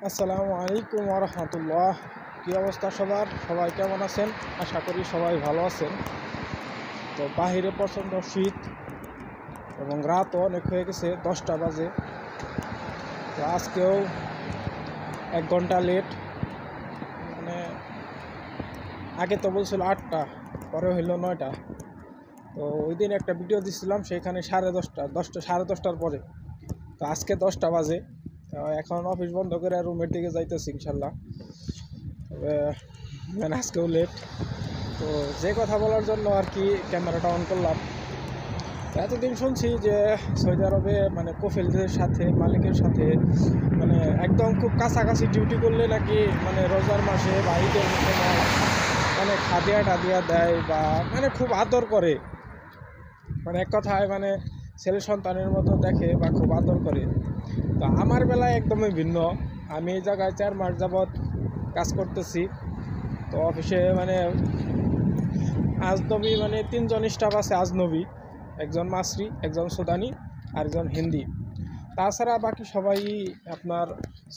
আসসালামু আলাইকুম ওয়া রাহমাতুল্লাহ। কী অবস্থা সবার? সবাই কেমন আছেন? আশা করি সবাই ভালো আছেন। তো বাহিরে প্রচণ্ড শীত এবং রাতও অনেক হয়ে গেছে, 10টা বাজে। তো আজকেও 1 ঘন্টা লেট। মানে আগে তো বলছিল 8টা, পরে হইল 9টা। তো ওই দিন একটা ভিডিও দিচ্ছিলাম, সেখানে 10:30 পরে। তো আজকে 10টা বাজে। এখন অফিস বন্ধ করে রুমের দিকে যাইতেছি ইনশাল্লাহ। তবে আজকেও লেট। তো যে কথা বলার জন্য আর কি ক্যামেরাটা অন করলাম। এতদিন শুনছি যে সৌদি আরবে কফিলদের সাথে, মালিকের সাথে একদম খুব কাছাকাছি ডিউটি করলে নাকি রোজার মাসে বা ঈদের সময় খাদিয়া টাদিয়া দেয় বা খুব আদর করে। এক কথায় ছেলে সন্তানের মতো দেখে বা খুব আদর করে। তো আমার বেলায় একদমই ভিন্ন। আমি এই জায়গায় 4 মাস যাবৎ কাজ করতেছি। তো অফিসে আজনবী 3জন স্টাফ আছে। আজনবী, একজন মাসরি, একজন সুদানি আর একজন হিন্দি। তাছাড়া বাকি সবাই আপনার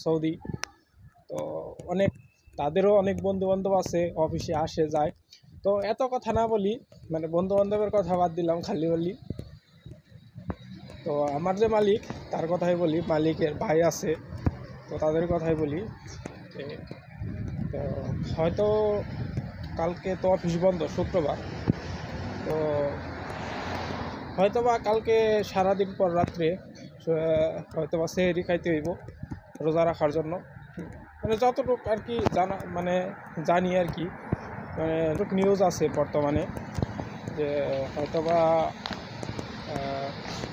সৌদি। তো তাদেরও অনেক বন্ধুবান্ধব আছে, অফিসে আসে যায়। তো এত কথা না বলি, বন্ধুবান্ধবের কথা বাদ দিলাম, খালি বলি। তো আমার যে মালিক, তার কথাই বলি। মালিকের ভাই আছে, তো তাদের কথাই বলি। তো হয়তো কালকে তো অফিস বন্ধ, শুক্রবার। তো হয়তোবা কালকে সারাদিন পর রাত্রে হয়তোবা সেহরি খাইতে হইব রোজা রাখার জন্য। যতটুকু আর কি জানি আর কি, নিউজ আছে বর্তমানে যে হয়তোবা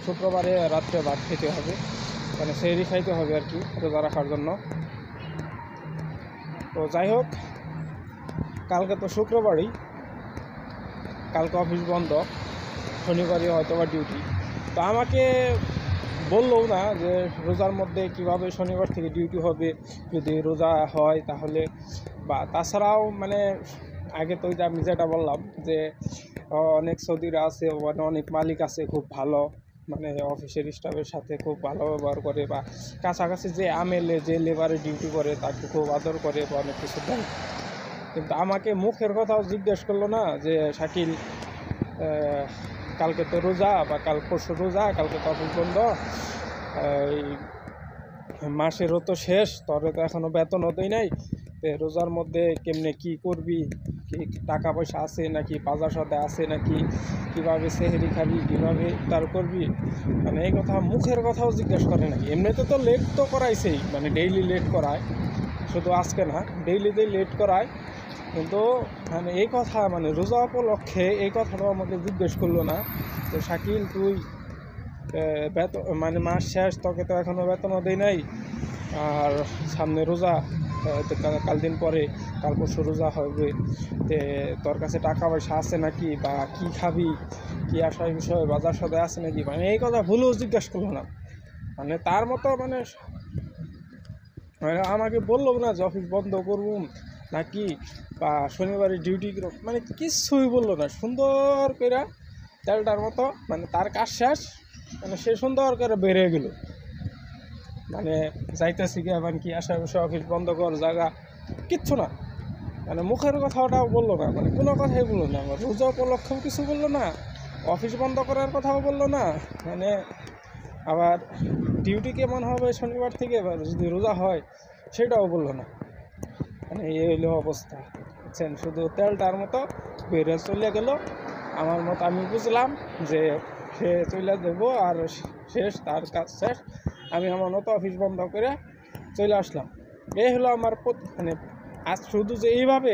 শুক্রবারে রাত্রে ভাত খেতে হবে, সেহরি খাইতে হবে আর কি রোজা রাখার জন্য। তো যাই হোক, কালকে তো শুক্রবারই, কালকে অফিস বন্ধ, শনিবারই হয়তোবা ডিউটি। তো আমাকে বললোও না যে রোজার মধ্যে কিভাবে শনিবার থেকে ডিউটি হবে যদি রোজা হয় তাহলে। বা তাছাড়াও আগে তো আমি যেটা বললাম যে অনেক সৌদিরা আছে, অনেক মালিক আছে খুব ভালো, অফিসের স্টাফের সাথে খুব ভালো ব্যবহার করে, বা কাছাকাছি যে আমেলে যে লেবারে ডিউটি করে তাকে খুব আদর করে বা অনেক কিছু দেয়। কিন্তু আমাকে মুখের কথাও জিজ্ঞেস করলো না যে শাকিল, কালকে তো রোজা বা কাল পরশু রোজা, কালকে তো অফিস বন্ধ, এই মাসেরও তো শেষ, তোরে তো এখনও বেতনও দেয় নাই, রোজার মধ্যে কেমনে কি করবি, কি টাকা পয়সা আছে নাকি, বাজার সদায় আছে নাকি, কীভাবে সেহরি খাবি, কীভাবে ইফতার করবি, এই কথা মুখের কথাও জিজ্ঞেস করে নাকি। এমনিতে তো লেট তো করাইছেই, ডেইলি লেট করায়, শুধু আজকে না, ডেইলিতেই লেট করায়। কিন্তু এই কথা রোজা উপলক্ষে এই কথাটাও আমাকে জিজ্ঞেস করলো না যে শাকিল তুই বেতন মাস শেষ, তোকে তো এখনও বেতনও দেয় নাই, আর সামনে রোজা, কাল দিন পরে কাল পরশু রোজা হবে, তোর কাছে টাকা পয়সা আছে নাকি, বা কি খাবি, কি আসার বিষয়ে বাজার সদায় আছে নাকি, এই কথা ভুলেও জিজ্ঞেস করলো না। তার মতো আমাকে বললো না যে অফিস বন্ধ করবো নাকি, বা শনিবারে ডিউটি কিছুই বললো না। সুন্দর করে তেলটার মতো তার কাজ শেষ, সে সুন্দর করে বেরিয়ে গেল। যাইতেছি কি কি আসার বিষয়, অফিস বন্ধ কর জায়গা, কিচ্ছু না। মুখের কথাটাও বললো না, কোনো কথাই বললো না। রোজা উপলক্ষেও কিছু বললো না, অফিস বন্ধ করার কথাও বললো না, আবার ডিউটি কেমন হবে শনিবার থেকে যদি রোজা হয় সেটাও বললো না। এই হইলো অবস্থা, বুঝছেন। শুধু তেলটার মতো বেরিয়ে চলে গেল। আমার মতো আমি বুঝলাম যে সে চলে দেবো আর শেষ, তার কাজ শেষ। আমি আমার মতো অফিস বন্ধ করে চলে আসলাম। এই হলো আমার আজ শুধু যে এইভাবে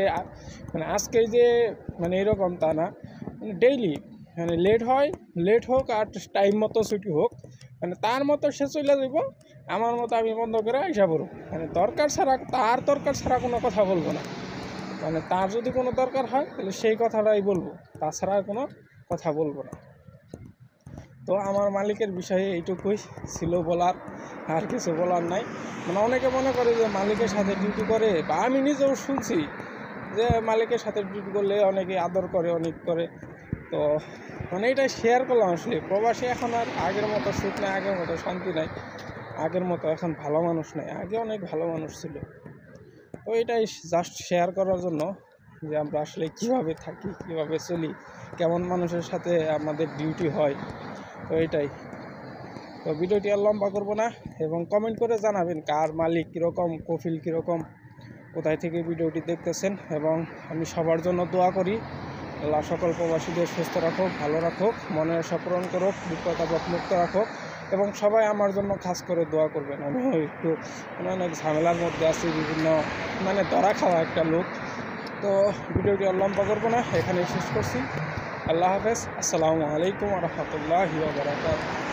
আজকে যে এরকম তা না, ডেইলি লেট হয়, লেট হোক আর টাইম মতো ছুটি হোক, তার মতো সে চলে যাব, আমার মতো আমি বন্ধ করে আইসা পড়ব। দরকার ছাড়া কোনো কথা বলবো না। তার যদি কোনো দরকার হয় তাহলে সেই কথাটাই বলবো, তাছাড়া কোনো কথা বলবো না। তো আমার মালিকের বিষয়ে এইটুকুই ছিল বলার, আর কিছু বলার নাই। অনেকে মনে করে যে মালিকের সাথে ডিউটি করে, বা আমি নিজেও শুনছি যে মালিকের সাথে ডিউটি করলে অনেকে আদর করে, অনেক করে। তো এটা শেয়ার করলাম। আসলে প্রবাসী এখন আর আগের মতো সুখ নেই, আগের মতো শান্তি নাই। আগের মতো এখন ভালো মানুষ নেই, আগে অনেক ভালো মানুষ ছিল। তো এটাই জাস্ট শেয়ার করার জন্য যে আমরা আসলে কীভাবে থাকি, কীভাবে চলি, কেমন মানুষের সাথে আমাদের ডিউটি হয়। তো এটাই। তো ভিডিওটি আর লম্বা করবো না, এবং কমেন্ট করে জানাবেন কার মালিক কীরকম, কফিল কীরকম, কোথায় থেকে ভিডিওটি দেখতেছেন। এবং আমি সবার জন্য দোয়া করি, আল্লাহ সকল প্রবাসীদের সুস্থ রাখুক, ভালো রাখুক, মনের আশা পূরণ করুক, বিপদ আপদ মুক্ত রাখুক, এবং সবাই আমার জন্য খাস করে দোয়া করবেন। আমি একটু অনেক ঝামেলার মধ্যে আছি, বিভিন্ন ধরা খাওয়া একটা লোক। তো ভিডিওটি আর লম্বা করবো না, এখানেই শেষ করছি। আল্লাহ হাফেজ, আসসালামু আলাইকুম ওয়া রাহমাতুল্লাহি ওয়া বারাকাতুহু।